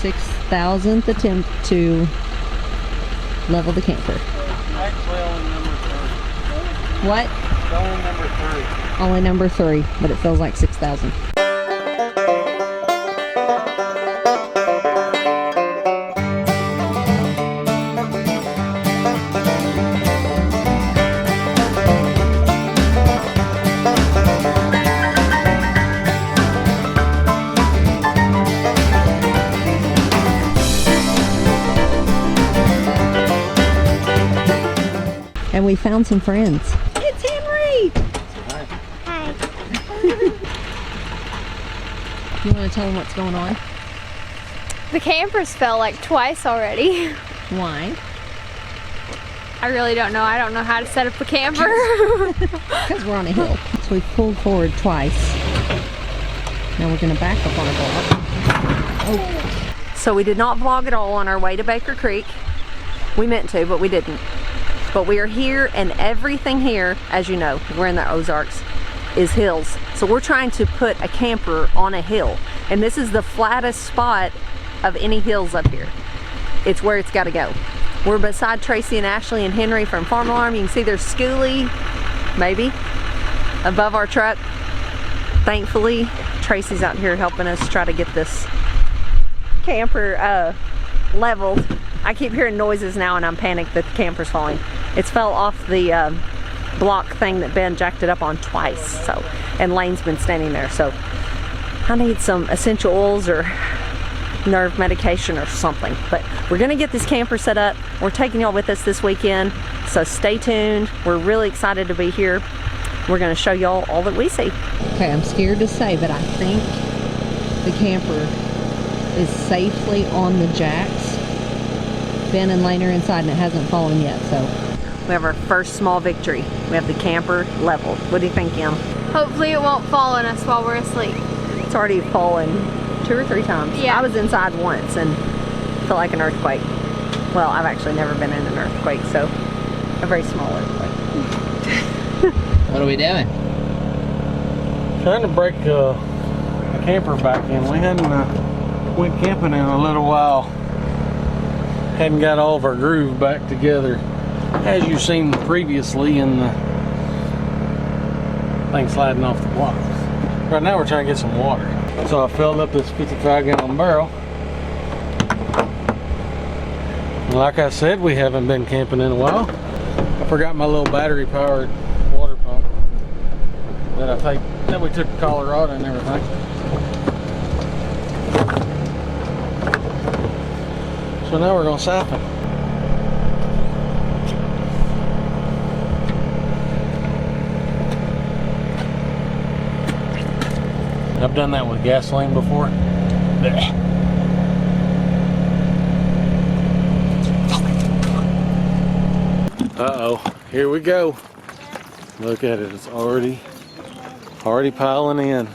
6,000th attempt to level the camper. Actually, only number 3. What? It's only number 3. Only number 3, but it feels like 6,000. And we found some friends. It's Henry! Hi. You want to tell them what's going on? The campers fell like twice already. Why? I really don't know. I don't know how to set up a camper. Because we're on a hill. So we pulled forward twice. Now we're going to back up on a vlog. Oh. So we did not vlog at all on our way to Baker Creek. We meant to, but we didn't. But we are here, and everything here, as you know, we're in the Ozarks, is hills. So we're trying to put a camper on a hill. And this is the flattest spot of any hills up here. It's where it's got to go. We're beside Tracy and Ashley and Henry from Farm Alarm. You can see there's Schoolie, maybe, above our truck. Thankfully, Tracy's out here helping us try to get this camper leveled. I keep hearing noises now and I'm panicked that the camper's falling. It's fell off the block thing that Ben jacked it up on twice. So, and Lane's been standing there. So I need some essential oils or nerve medication or something. But we're gonna get this camper set up. We're taking y'all with us this weekend. So stay tuned. We're really excited to be here. We're gonna show y'all all that we see. Okay, I'm scared to say, but I think the camper is safely on the jacks. Ben and Lane are inside and it hasn't fallen yet, so. We have our first small victory. We have the camper leveled. What do you think, Em? Hopefully it won't fall on us while we're asleep. It's already fallen 2 or 3 times. Yeah. I was inside once and felt like an earthquake. Well, I've actually never been in an earthquake, so a very small earthquake. What are we doing? Trying to break a camper back in. We hadn't went camping in a little while. Hadn't got all of our groove back together, as you've seen previously in the thing sliding off the block. Right now we're trying to get some water. So I filled up this 55-gallon barrel. And like I said, we haven't been camping in a while. I forgot my little battery-powered water pump that we took to Colorado and everything. So now we're gonna siphon. I've done that with gasoline before. Uh-oh, here we go. Look at it, it's already piling in.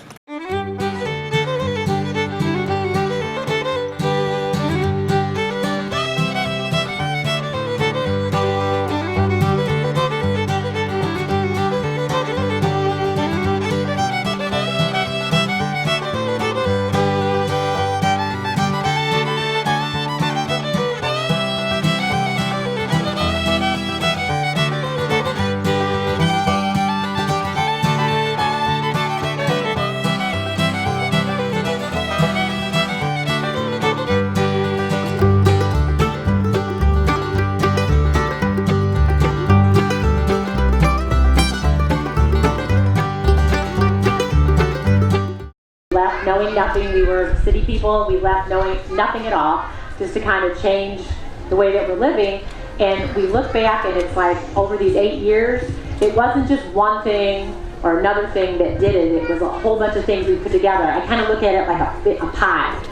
Left knowing nothing. We were city people. We left knowing nothing at all, just to kind of change the way that we're living. And we look back and it's like over these 8 years, it wasn't just one thing or another thing that did it. It was a whole bunch of things we put together. I kind of look at it like a pie.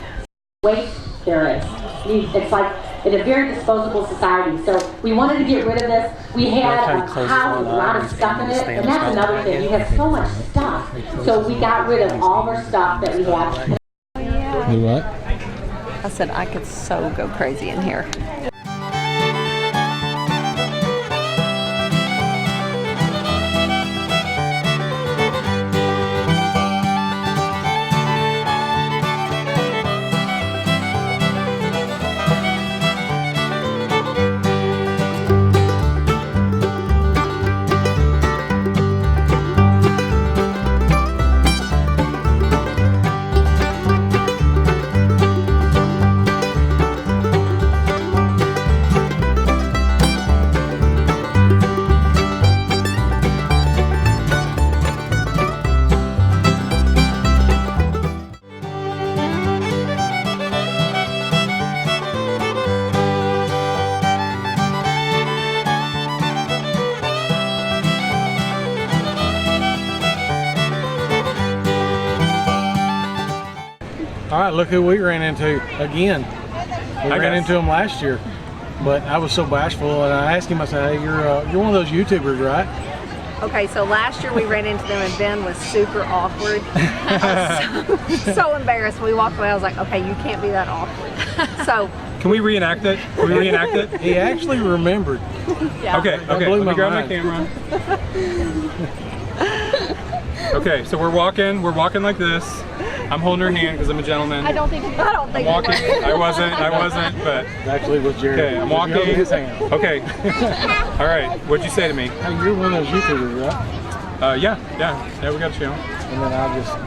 Waste there is. It's like in a very disposable society. So we wanted to get rid of this. We had a house with a lot of stuff in it, and that's another thing. We have so much stuff. So we got rid of all of our stuff that we had. Do what? I said I could so go crazy in here. right, look who we ran into again. We ran into him last year, but I was so bashful, and I asked him. I said, "Hey, you're one of those YouTubers, right?" Okay, so last year we ran into them and Ben was super awkward. I was so embarrassed. We walked away. I was like, okay, you can't be that awkward. So can we reenact it? Can we reenact it? He actually remembered. yeah. Okay, let me grab my camera. Okay, so we're walking like this. I'm holding her hand because I'm a gentleman. I don't think I'm walking. I wasn't, but Actually, it was Jared. okay, I'm walking. His hand. Okay. All right. What'd you say to me? Hey, you're one of those YouTubers, right? Yeah, we got a channel. And then I just.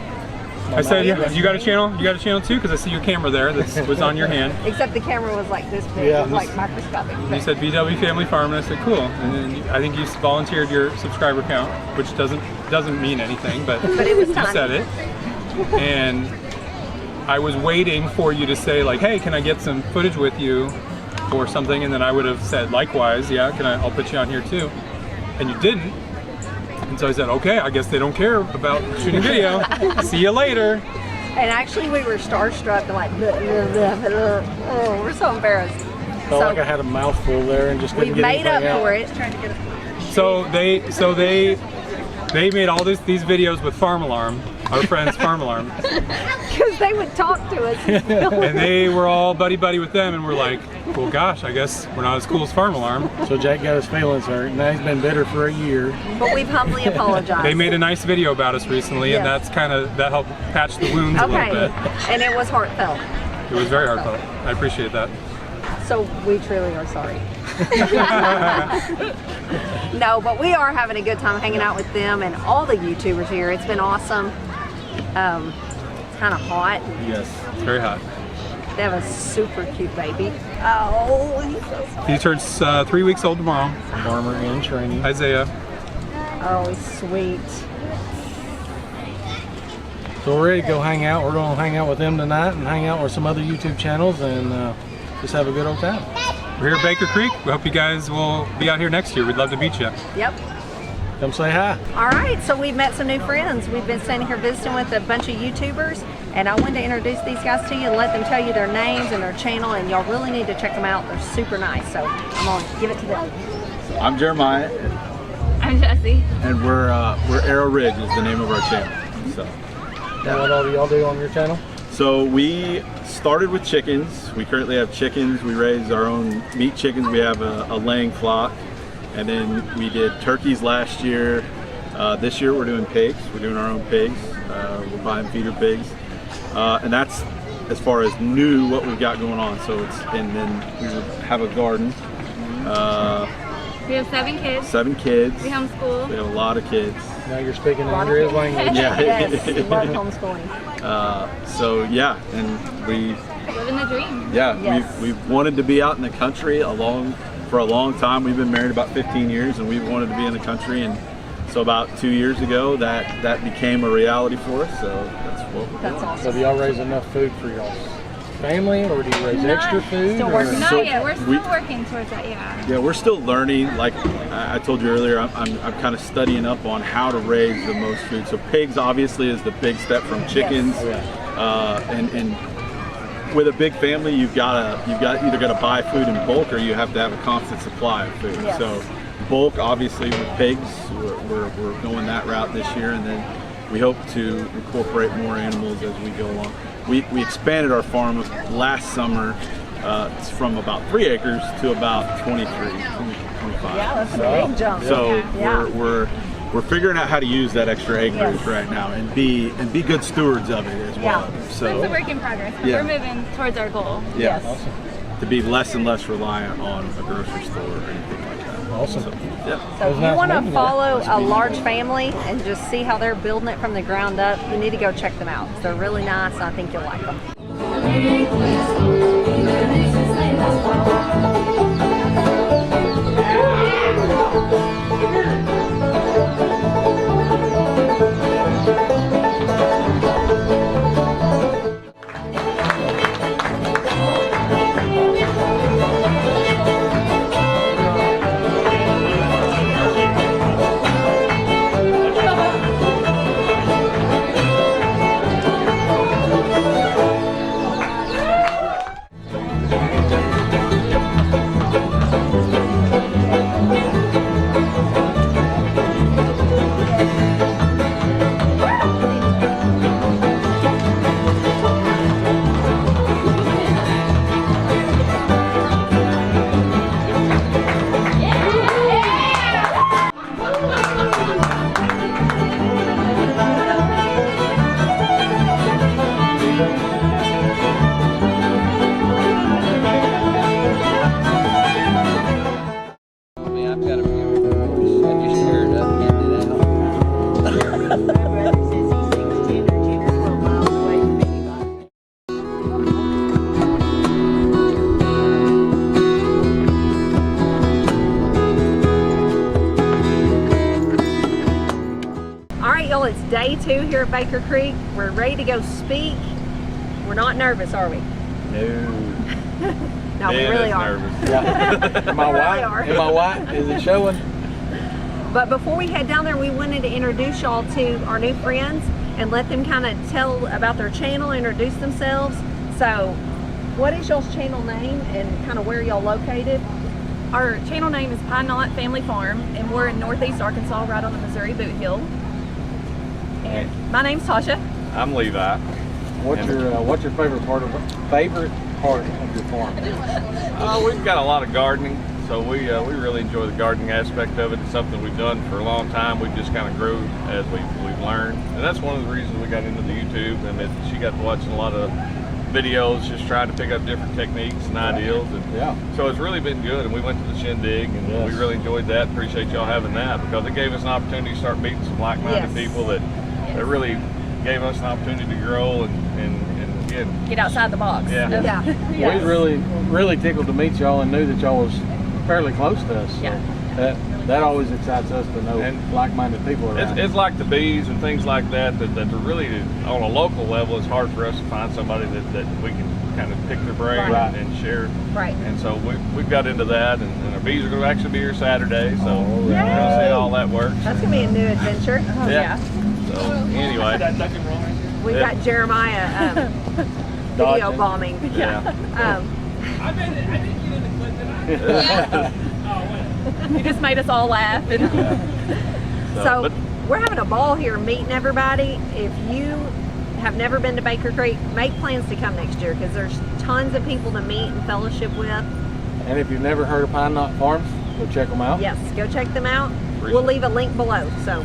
I said, yeah, you got a channel? You got a channel too? Because I see your camera there that was on your hand. Except the camera was like this big, Yeah. it was like microscopic. You said VW Family Farm, and I said, cool. And then I think you volunteered your subscriber count, which doesn't mean anything, but it was you tiny. said it. And I was waiting for you to say like, hey, can I get some footage with you or something? And then I would have said, likewise, yeah, I'll put you on here too. And you didn't. And so I said, okay, I guess they don't care about shooting video. See you later. And actually we were starstruck and like, oh, we're so embarrassed. Felt like I had a mouthful there and just we couldn't get made up anything out. for it. So they made all these videos with Farm Alarm, our friends Farm Alarm. Because they would talk to us. And they were all buddy-buddy with them, and we're like, well, gosh, I guess we're not as cool as Farm Alarm. So Jack got his feelings hurt. Now he's been bitter for a year. But we've humbly apologized. They made a nice video about us recently, and Yes. that helped patch the wounds a little bit. And it was heartfelt. It was very heartfelt. I appreciate that. So we truly are sorry. No, but we are having a good time hanging out with them and all the YouTubers here. It's been awesome. It's kind of hot. Yes, it's very hot. They have a super cute baby. Oh, he's so soft. He turns 3 weeks old tomorrow. Farmer in training. Isaiah. Oh, he's sweet. So we're ready to go hang out. We're going to hang out with them tonight and hang out with some other YouTube channels and just have a good old time. We're here at Baker Creek. We hope you guys will be out here next year. We'd love to meet you. Yep. Come say hi. All right, so we've met some new friends. We've been standing here visiting with a bunch of YouTubers, and I wanted to introduce these guys to you and let them tell you their names and their channel, and y'all really need to check them out. They're super nice, so I'm gonna give it to them. I'm Jeremiah, I'm Jesse. and we're Arrow Ridge is the name of our channel. And what all do y'all do on your channel? So we started with chickens. We currently have chickens. We raise our own meat chickens. We have a laying flock, and then we did turkeys last year. This year we're doing pigs. We're doing our own pigs. We're buying feeder pigs, and that's as far as new what we've got going on. So and then we have a garden. We have 7 kids. 7 kids. We homeschool. We have a lot of kids. Now you're speaking Andrea's language. Yeah. Yes, love homeschooling. So yeah, and we Living the dream. yeah Yes. we've wanted to be out in the country for a long time. We've been married about 15 years, and we've wanted to be in the country. And so about 2 years ago, that became a reality for us. So that's what we're That's doing. awesome. So do y'all raise enough food for y'all's family, or do you raise extra food? Still or- working. Not So yet. We're still we- working towards that, yeah. Yeah, we're still learning. Like I told you earlier, I'm kind of studying up on how to raise the most food. So pigs obviously is the big step from chickens, and with a big family, you've either got to buy food in bulk, or you have to have a constant supply of food. Yes. So bulk, obviously, with pigs, we're going that route this year, and then we hope to incorporate more animals as we go along. We expanded our farm last summer from about 3 acres to about 23, 25. Yeah, that's a big jump. So Yeah. we're figuring out how to use that extra acreage Yes. right now and be good stewards of it as well. Yeah. It's a So work in progress. But Yeah. we're moving towards our goal. yeah, Yes. to be less and less reliant on a grocery store or anything like that. Awesome. So, yeah. So if you nice want to meeting you. follow a large family and just see how they're building it from the ground up, you need to go check them out. They're really nice. I think you'll like them. day 2 here at Baker Creek. We're ready to go speak. We're not nervous, are we? No, we really are. Yeah. Am I white? Am I white? Is it showing? But before we head down there, we wanted to introduce y'all to our new friends and let them kind of tell about their channel, introduce themselves. So, what is y'all's channel name and kind of where y'all located? Our channel name is Pine Knot Family Farm, and we're in Northeast Arkansas, right on the Missouri Boot Hill. And my name's Tasha. I'm Levi. What's your favorite part of your farm? We've got a lot of gardening, so we really enjoy the gardening aspect of it. It's something we've done for a long time. We've just kind of grew as we've learned, and that's one of the reasons we got into the YouTube. I mean, she got watching a lot of videos, just trying to pick up different techniques and ideals, and so it's really been good. And we went to the Shindig, and we really enjoyed that. Appreciate y'all having that, because it gave us an opportunity to start meeting some like-minded people that really gave us an opportunity to grow and again, get outside the box. We really tickled to meet y'all and knew that y'all was fairly close to us. So that always excites us to know like-minded people around. It's like the bees and things like that are really, on a local level, it's hard for us to find somebody that we can kind of pick their brain and share. Right. And so we've got into that, and our bees are going to actually be here Saturday, so we're going to see how all that works. That's going to be a new adventure. So anyway. We got Jeremiah video bombing. I didn't get in the clip, did I? You just made us all laugh. So we're having a ball here meeting everybody. If you have never been to Baker Creek, make plans to come next year, because there's tons of people to meet and fellowship with. And if you've never heard of Pine Knot Farms, go check them out. Yes, go check them out. We'll leave a link below. So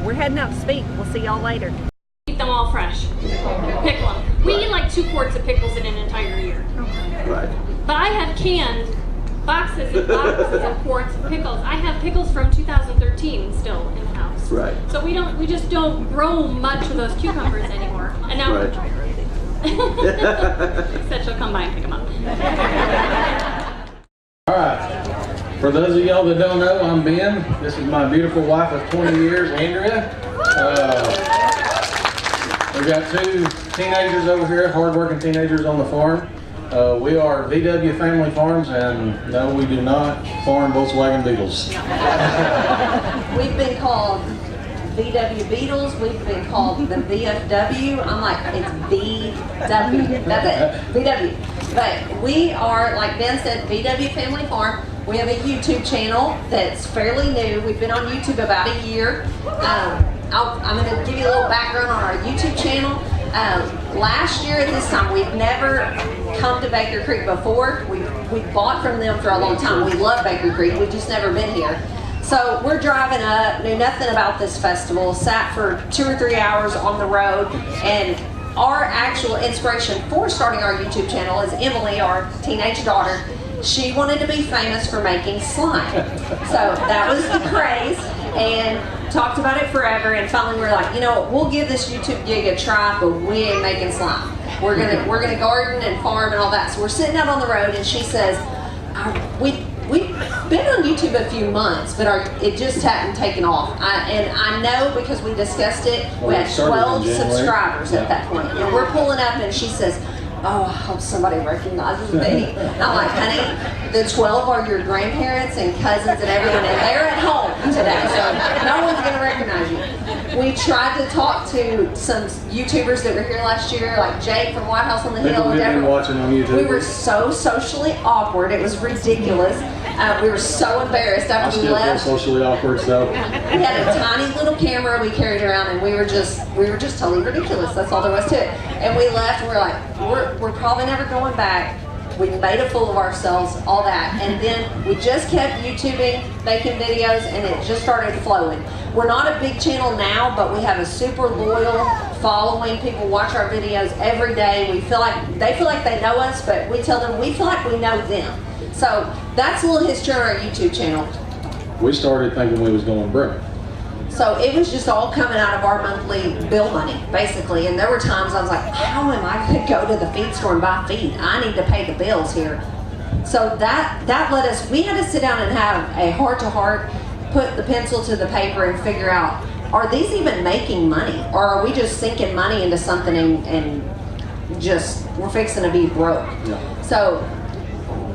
we're heading out to speak. We'll see y'all later. Keep them all fresh. Pickle them. We eat like 2 quarts of pickles in an entire year. Right. But I have canned boxes and boxes of quarts of pickles. I have pickles from 2013 still in the house. Right. So we just don't grow much of those cucumbers anymore. And now said she'll come by and pick them up. All right. For those of y'all that don't know, I'm Ben. This is my beautiful wife of 20 years, Andrea. We've got 2 teenagers over here, hard-working teenagers on the farm. We are VW Family Farms, and no, we do not farm Volkswagen Beetles. We've been called VW Beetles. We've been called the VFW. I'm like, it's VW. That's it, VW. But we are, like Ben said, VW Family Farm. We have a YouTube channel that's fairly new. We've been on YouTube about a year. I'm going to give you a little background on our YouTube channel. Last year at this time, we've never come to Baker Creek before. We bought from them for a long time. We love Baker Creek. We've just never been here. So we're driving up, knew nothing about this festival, sat for 2 or 3 hours on the road, and our actual inspiration for starting our YouTube channel is Emily, our teenage daughter. She wanted to be famous for making slime. So that was the craze, and talked about it forever, and finally we were like, you know, we'll give this YouTube gig a try, but we ain't making slime. We're gonna garden and farm and all that. So we're sitting out on the road, and she says, we've been on YouTube a few months, but it just hadn't taken off. And I know, because we discussed it, we had 12 subscribers at that point. And we're pulling up, and she says, oh, I hope somebody recognizes me. I'm like, honey, the 12 are your grandparents and cousins and everyone, and they're at home today, so no one's going to recognize you. We tried to talk to some YouTubers that were here last year, like Jake from White House on the Hill. We've been watching on YouTube. We were so socially awkward. It was ridiculous. We were so embarrassed after we left. I still feel socially awkward, so. We had a tiny little camera we carried around, and we were just totally ridiculous. That's all there was to it. And we left, and we were like, we're probably never going back. We made a fool of ourselves, all that. And then we just kept YouTubing, making videos, and it just started flowing. We're not a big channel now, but we have a super loyal following. People watch our videos every day. They feel like they know us, but we tell them we feel like we know them. So that's a little history on our YouTube channel. We started thinking we was going broke. So it was just all coming out of our monthly bill money, basically. And there were times I was like, how am I going to go to the feed store and buy feed? I need to pay the bills here. So that led us, we had to sit down and have a heart-to-heart, put the pencil to the paper and figure out are these even making money? Or are we just sinking money into something and just, we're fixing to be broke? Yeah. So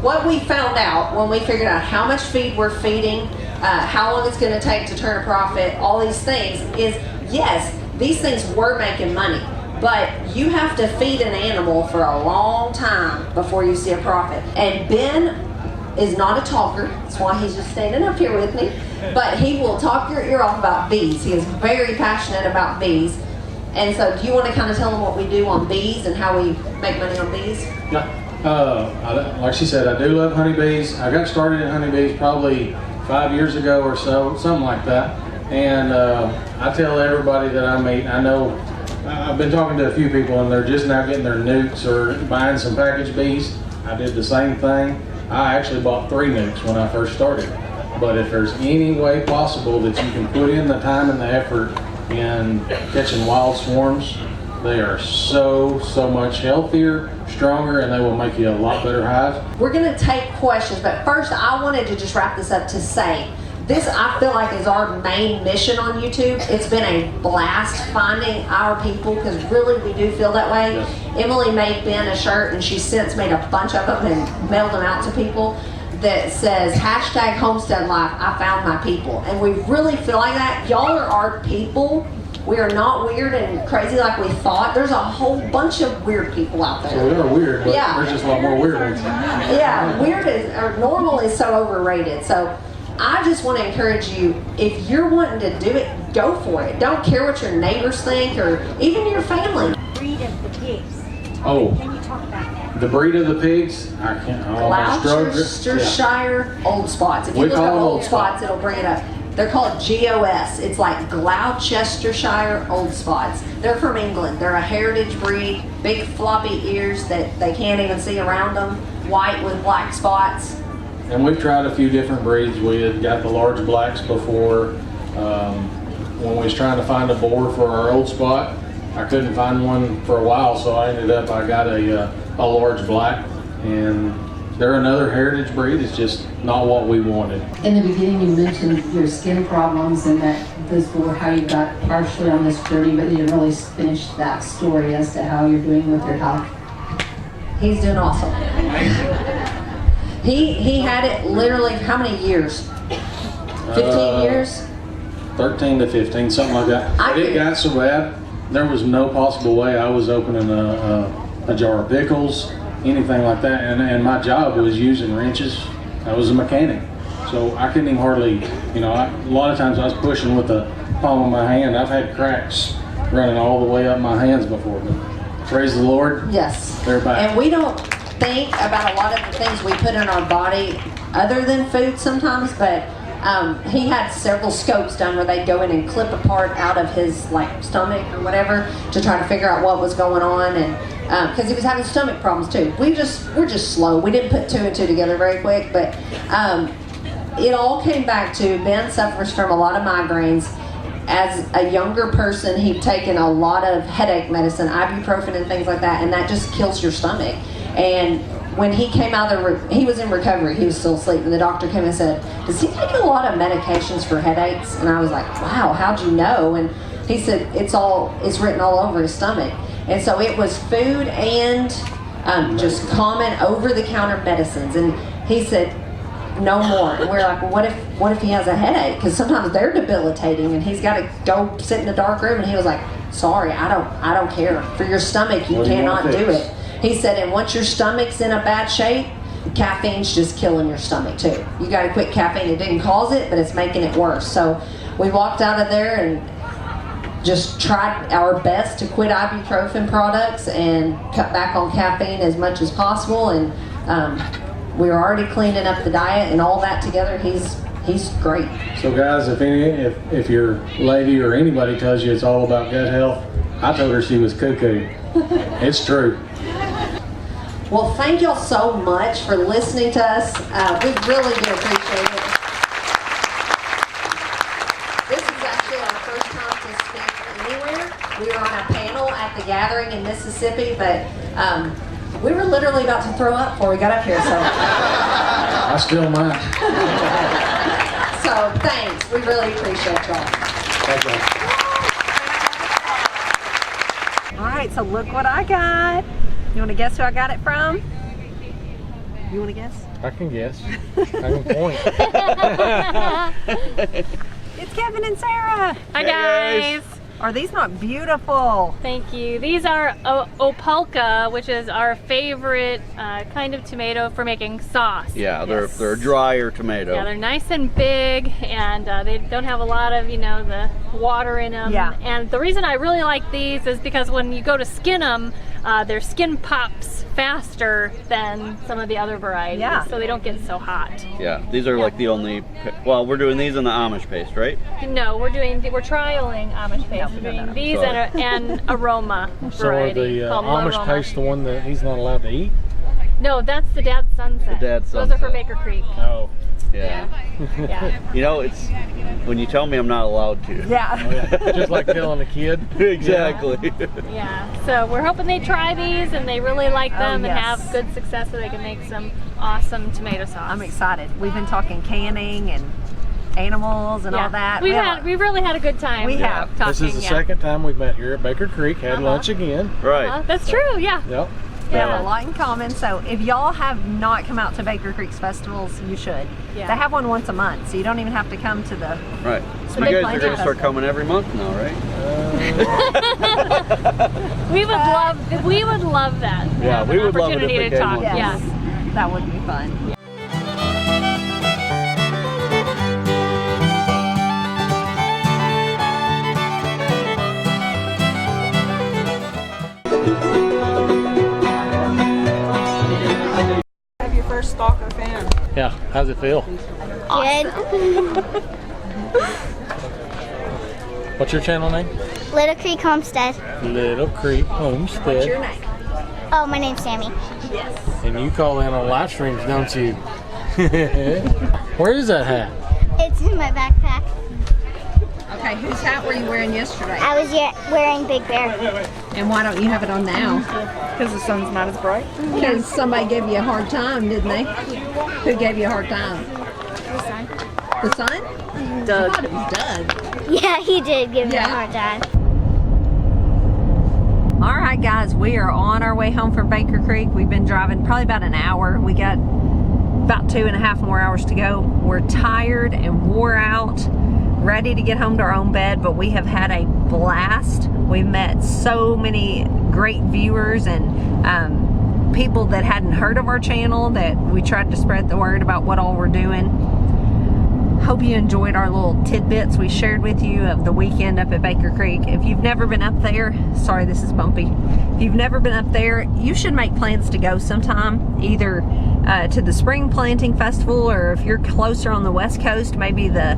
what we found out when we figured out how much feed we're feeding, how long it's going to take to turn a profit, all these things, is yes, these things were making money, but you have to feed an animal for a long time before you see a profit. And Ben is not a talker, that's why he's just standing up here with me, but he will talk your ear off about bees. He is very passionate about bees. And so do you want to kind of tell them what we do on bees and how we make money on bees? Yeah. Like she said, I do love honeybees. I got started in honeybees probably 5 years ago or so, something like that. And I tell everybody that I meet, I know I've been talking to a few people and they're just now getting their nukes or buying some packaged bees. I did the same thing. I actually bought 3 nukes when I first started. But if there's any way possible that you can put in the time and the effort in catching wild swarms, they are so much healthier, stronger, and they will make you a lot better hive. We're going to take questions, but first I wanted to just wrap this up to say, this I feel like is our main mission on YouTube. It's been a blast finding our people, because really we do feel that way. Yes. Emily made Ben a shirt and she's since made a bunch of them and mailed them out to people that says #homestead life, I found my people. And we really feel like that. Y'all are our people. We are not weird and crazy like we thought. There's a whole bunch of weird people out there. So we are weird, but Yeah. there's just a lot more weird ones. Yeah, weird is, or normal is so overrated. So I just want to encourage you, if you're wanting to do it, go for it. Don't care what your neighbors think or even your family. Breed of the pigs. Oh, Can you talk about that? the breed of the pigs, I can't, I struggle. Gloucestershire Old Spots. If you We look call up them Old Old Spots, it'll bring it up. They're called GOS. It's like Gloucestershire Old Spots. They're from England. They're a heritage breed, big floppy ears that they can't even see around them, white with black spots. And we've tried a few different breeds. We had got the large blacks before. When we was trying to find a boar for our old spot, I couldn't find one for a while, so I got a large black, and they're another heritage breed. It's just not what we wanted. In the beginning, you mentioned your skin problems and that this were how you got partially on this journey, but you didn't really finish that story as to how you're doing with your health. He's doing awesome. He had it literally how many years? 15 years? 13 to 15, something like that. But it got so bad, there was no possible way I was opening a jar of pickles, anything like that. And my job was using wrenches. I was a mechanic. So I couldn't even hardly, a lot of times I was pushing with the palm of my hand. I've had cracks running all the way up my hands before, but praise the Lord. Yes. They're back. And we don't think about a lot of the things we put in our body other than food sometimes, but he had several scopes done where they'd go in and clip a part out of his stomach or whatever to try to figure out what was going on, and because he was having stomach problems too. We're just slow. We didn't put 2 and 2 together very quick, but it all came back to Ben suffers from a lot of migraines. As a younger person, he'd taken a lot of headache medicine, ibuprofen and things like that, and that just kills your stomach. And when he came out of he was in recovery, he was still asleep, and the doctor came and said, does he take a lot of medications for headaches? And I was like, wow, how'd you know? And he said, it's written all over his stomach. And so it was food and just common over-the-counter medicines. And he said, no more. And we're like, well, what if he has a headache? Because sometimes they're debilitating, and he's got to go sit in a dark room. And he was like, sorry, I don't care. For your stomach, you cannot do it. He said, and once your stomach's in a bad shape, caffeine's just killing your stomach too. You got to quit caffeine. It didn't cause it, but it's making it worse. So we walked out of there and just tried our best to quit ibuprofen products and cut back on caffeine as much as possible. And we were already cleaning up the diet, and all that together, he's great. So guys, if your lady or anybody tells you it's all about gut health, I told her she was cuckoo. It's true. Well, thank y'all so much for listening to us. We really do appreciate it. This is actually our first time to speak anywhere. We were on a panel at the gathering in Mississippi, but we were literally about to throw up before we got up here. So I still might. So thanks. We really appreciate y'all. Thank you. right, so look what I got. You want to guess who I got it from? You want to guess? I can guess. I can point. It's Kevin and Sarah. Hi guys. Are these not beautiful? Thank you. These are opalka, which is our favorite kind of tomato for making sauce. Yeah, they're a drier tomato. Yeah, they're nice and big, and they don't have a lot of, the water in them. Yeah. And the reason I really like these is because when you go to skin them, their skin pops faster than some of the other varieties. Yeah. So they don't get so hot. Yeah, these are like the only. Well, we're doing these in the Amish paste, right? No, we're trialing Amish paste. We're doing these and aroma So are variety the called Amish Aroma. paste the one that he's not allowed to eat? No, that's the Dad's Sunset. The Dad's Those are for Sunset. Baker Creek. Oh. Yeah. Yeah. It's when you tell me I'm not allowed to. Yeah. Oh, yeah. Just like telling a kid. Exactly. Yeah. So we're hoping they try these and they really like them yes. and have good success so they can make some awesome tomato sauce. I'm excited. We've been talking canning and animals and all that. We've really had a good time. We have. Talking, This is the second time we've met here at Baker Creek. Had lunch again. Right. That's true. Yeah. Yep. We have a lot in common. So if y'all have not come out to Baker Creek's festivals, you should. Yeah. They have one once a month, so you don't even have to come to the. Right. So Spring you guys are Planting going to start Festival. coming every month now, right? We would love that. Yeah, Have we an would love it if opportunity they to came talk. on. Yes. Yeah. That would be fun. Have your first stalker fan. Yeah. How's it feel? Good. What's your channel name? Little Creek Homestead. Little Creek Homestead. What's your name? Oh, my name's Sammy. Yes. And you call in on live streams, don't you? Where is that hat? It's in my backpack. Okay, whose hat were you wearing yesterday? I was wearing Big Bear. And why don't you have it on now? Because the sun's not as bright. Because somebody gave you a hard time, didn't they? Who gave you a hard time? The sun. The sun? Doug. I thought it was Doug. Yeah, he did give me a hard time. All right, guys, we are on our way home from Baker Creek. We've been driving probably about an hour. We got about 2.5 more hours to go. We're tired and wore out, ready to get home to our own bed, but we have had a blast. We've met so many great viewers and people that hadn't heard of our channel, that we tried to spread the word about what all we're doing. Hope you enjoyed our little tidbits we shared with you of the weekend up at Baker Creek. If you've never been up there, sorry this is bumpy. If you've never been up there, you should make plans to go sometime, either to the Spring Planting Festival, or if you're closer on the West Coast, maybe the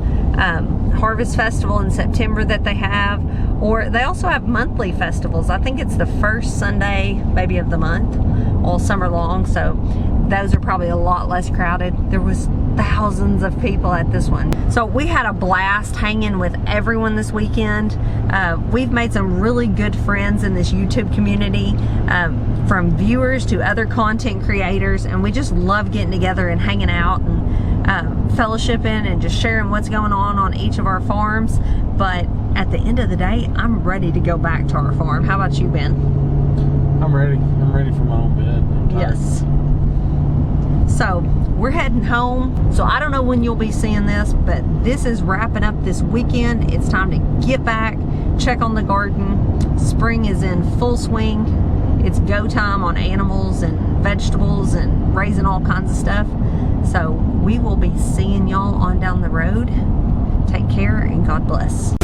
Harvest Festival in September that they have, or they also have monthly festivals. I think it's the first Sunday maybe of the month all summer long, so those are probably a lot less crowded. There was thousands of people at this one. So we had a blast hanging with everyone this weekend. We've made some really good friends in this YouTube community, from viewers to other content creators, and we just love getting together and hanging out and fellowshipping and just sharing what's going on each of our farms. But at the end of the day, I'm ready to go back to our farm. How about you, Ben? I'm ready. I'm ready for my own bed. I'm tired. Yes. So we're heading home. So I don't know when you'll be seeing this, but this is wrapping up this weekend. It's time to get back, check on the garden. Spring is in full swing. It's go time on animals and vegetables and raising all kinds of stuff. So we will be seeing y'all on down the road. Take care and God bless.